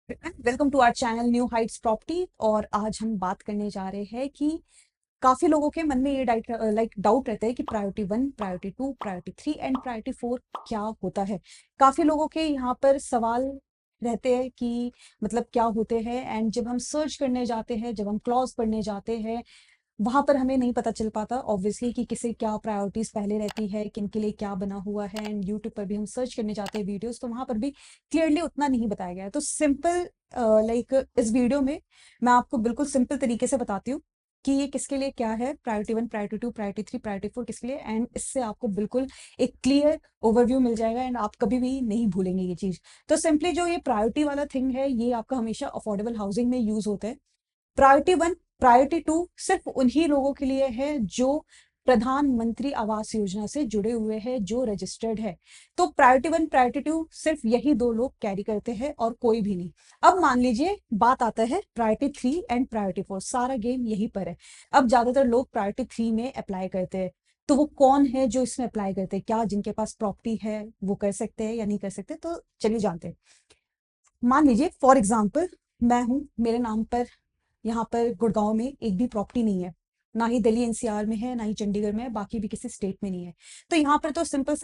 Welcome to our channel New Heights Property. और आज हम बात करने जा रहे हैं कि काफी लोगों के मन में ये डाउट रहता है कि priority 1, priority 2, priority 3 and priority 4 क्या होता है। काफी लोगों के यहाँ पर सवाल रहते हैं कि मतलब क्या होते हैं, एंड जब हम सर्च करने जाते हैं, जब हम क्लॉज पढ़ने जाते हैं, वहां पर हमें नहीं पता चल पाता ऑब्वियसली कि किसे क्या प्रायोरिटीज पहले रहती है, किन के लिए क्या बना हुआ है। एंड यूट्यूब पर भी हम सर्च करने जाते हैं वीडियोस, तो वहां पर भी क्लियरली उतना नहीं बताया गया है। तो सिंपल इस वीडियो में मैं आपको बिल्कुल सिंपल तरीके से बताती हूँ कि ये किसके लिए क्या है, प्रायोरिटी 1, प्रायोरिटी 2, प्रायोरिटी 3, प्रायोरिटी 4 किसके लिए। एंड इससे आपको बिल्कुल एक क्लियर ओवरव्यू मिल जाएगा एंड आप कभी भी नहीं भूलेंगे ये चीज। तो सिंपली जो ये प्रायोरिटी वाला थिंग है, ये आपका हमेशा अफोर्डेबल हाउसिंग में यूज होता है। प्रायोरिटी 1, प्रायोरिटी 2 सिर्फ उन्हीं लोगों के लिए है जो प्रधानमंत्री आवास योजना से जुड़े हुए हैं, जो रजिस्टर्ड है। तो प्रायोरिटी 1, प्रायोरिटी 2 सिर्फ यही दो लोग कैरी करते हैं और कोई भी नहीं। अब मान लीजिए बात आता है प्रायोरिटी 3 एंड प्रायोरिटी 4, सारा गेम यहीं पर है। अब ज्यादातर लोग प्रायोरिटी 3 में अप्लाई करते हैं। तो वो कौन है जो इसमें अप्लाई करते हैं? क्या जिनके पास प्रॉपर्टी है वो कर सकते हैं या नहीं कर सकते? तो चलिए जानते हैं। मान लीजिए फॉर एग्जाम्पल मैं हूं, मेरे नाम पर यहाँ पर गुड़गांव में एक भी प्रॉपर्टी नहीं है, ना ही दिल्ली एनसीआर में है, ना ही चंडीगढ़ में है, बाकी भी किसी स्टेट में नहीं है। तो यहाँ पर तो सिंपल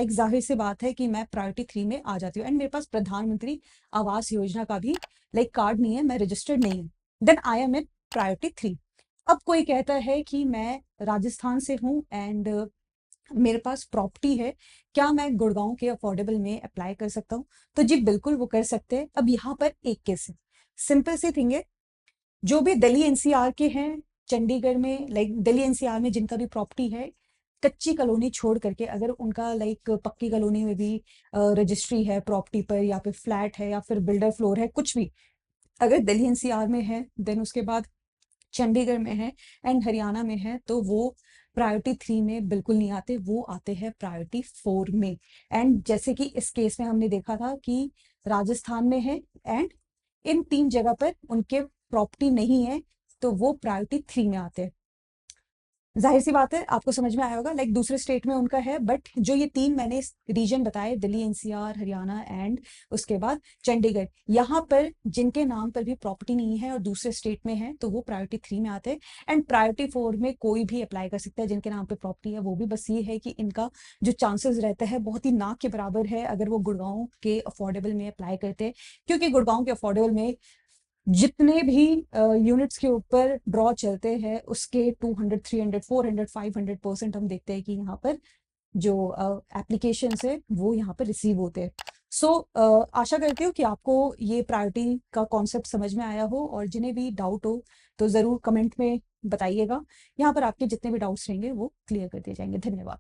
जाहिर सी बात है कि मैं प्रायोरिटी 3 में आ जाती हूँ। एंड मेरे पास प्रधानमंत्री आवास योजना का भी कार्ड नहीं है, मैं रजिस्टर्ड नहीं हूँ। Then I am in priority 3। अब कोई कहता है कि मैं राजस्थान से हूँ एंड मेरे पास प्रॉपर्टी है, क्या मैं गुड़गांव के अफोर्डेबल में अप्लाई कर सकता हूँ? तो जी बिल्कुल वो कर सकते हैं। अब यहाँ पर एक केस है, सिंपल सी थिंग है। जो भी दिल्ली एनसीआर के हैं, चंडीगढ़ में दिल्ली एनसीआर में जिनका भी प्रॉपर्टी है, कच्ची कॉलोनी छोड़ करके अगर उनका पक्की कॉलोनी में भी रजिस्ट्री है प्रॉपर्टी पर, या फिर फ्लैट है, या फिर बिल्डर फ्लोर है, कुछ भी अगर दिल्ली एनसीआर में है, देन उसके बाद चंडीगढ़ में है एंड हरियाणा में है, तो वो प्रायोरिटी 3 में बिल्कुल नहीं आते, वो आते हैं प्रायोरिटी 4 में। एंड जैसे कि इस केस में हमने देखा था कि राजस्थान में है एंड इन 3 जगह पर उनके प्रॉपर्टी नहीं है, तो वो प्रायोरिटी 3 में आते हैं। जाहिर सी बात है आपको समझ में आया होगा, दूसरे स्टेट में उनका है, बट जो ये 3 मैंने रीजन बताए, दिल्ली एनसीआर, हरियाणा एंड उसके बाद चंडीगढ़, यहाँ पर जिनके नाम पर भी प्रॉपर्टी नहीं है और दूसरे स्टेट में है, तो वो प्रायोरिटी 3 में आते हैं। एंड प्रायोरिटी 4 में कोई भी अप्लाई कर सकता है जिनके नाम पे प्रॉपर्टी है। वो भी बस ये है कि इनका जो चांसेस रहता है बहुत ही ना के बराबर है अगर वो गुड़गांव के अफोर्डेबल में अप्लाई करते हैं, क्योंकि गुड़गांव के अफोर्डेबल में जितने भी यूनिट्स के ऊपर ड्रॉ चलते हैं उसके 200, 300, 400, 500% हम देखते हैं कि यहाँ पर जो एप्लीकेशन है वो यहाँ पर रिसीव होते हैं। सो आशा करती हूँ कि आपको ये प्रायोरिटी का कॉन्सेप्ट समझ में आया हो, और जिन्हें भी डाउट हो तो ज़रूर कमेंट में बताइएगा। यहाँ पर आपके जितने भी डाउट्स रहेंगे वो क्लियर कर दिए जाएंगे। धन्यवाद।